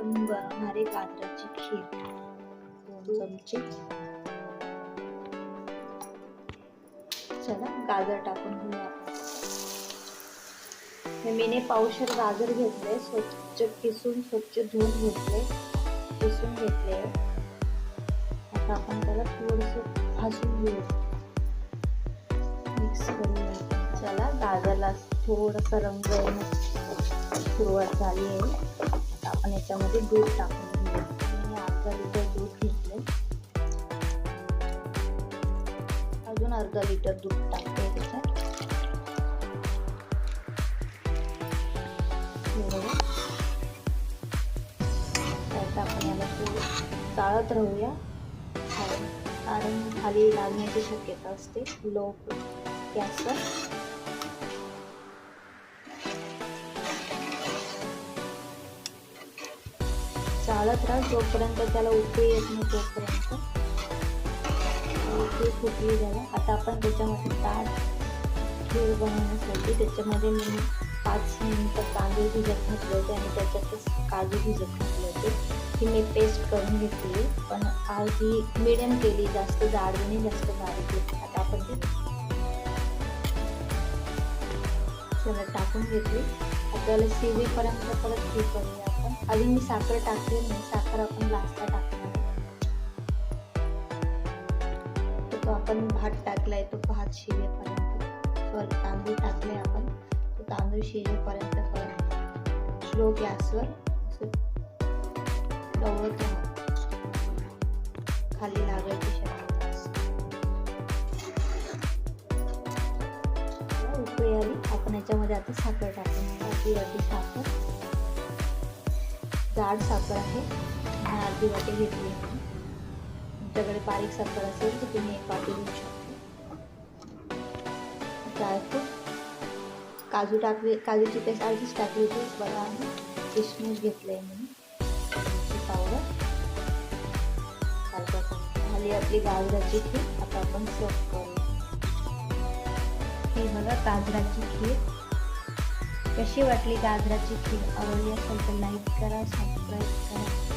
आपण बनवणार आहे गाजराची खीर. 2 चमचे. चला गाजर टाकून घेऊया आपण. हे मीने पावशेर गाजर घेतले, स्वच्छ किसून स्वच्छ धुवून घेतले, किसून घेतले. आता आपण त्याला थोडंसं भाजून घेऊ, मिक्स करूया. चला गाजरला थोडासा रंग येण्यास सुरुवात झाली आहे. आता आपण याच्यामध्ये दूध टाकून घेऊ. मी अर्धा लिटर दूध घेतले, अजून अर्धा लिटर दूध टाकते त्याच्यात. आता आपण याला चाळत राहूया, कारण खाली लागण्याची शक्यता असते. लो गॅसवर चालत राहा जोपर्यंत त्याला उकळी येत नाही तोपर्यंत. उकळी फुटली झाला. आता आपण त्याच्यामध्ये ताट खीर बनवण्यासाठी त्याच्यामध्ये मी 5 मिनिटं तांदूळ भिजत घातले होते आणि त्याच्यातच काजू भिजत घातले होते. ही मी पेस्ट करून घेतली, पण ही मिडियम केली, जास्त जाड नाही जास्त बारीक केली. आता आपण ती सगळं टाकून घेतली. आपल्याला शिजेपर्यंत परत हे करूया आपण. अजून मी साखर टाकली नाही, साखर आपण लास्टला टाकणार. तो आपण भात टाकलाय, तो भात शिजेपर्यंत, सॉरी तांदूळ टाकले आपण, तो तांदूळ शिजेपर्यंत परत स्लो गॅसवर ढवळत राहा, खाली लागायची शक्यता असते. उकळी आली. आपण याच्यामध्ये आता साखर टाकून, अर्धी वाटी साखर, जाड साखर आहे, अर्धी वाटी घेतली. तुमच्याकडे बारीक साखर असेल तर तुम्ही 1 वाटी घेऊ शकता. ड्रायफ्रूट, काजू टाकले, काजूची पेस्ट अर्धीच टाकली होती, बदाम, किशमिश घेतले मी, पावडर, अर्धा चमचा. झाली आपली गाजराची खीर. आता आपण सर्व करूया. ही बघा गाजराची खीर. कशी वाटली गाजराची खीर? आवडली असेल तर लाईक करा, सबस्क्राईब करा.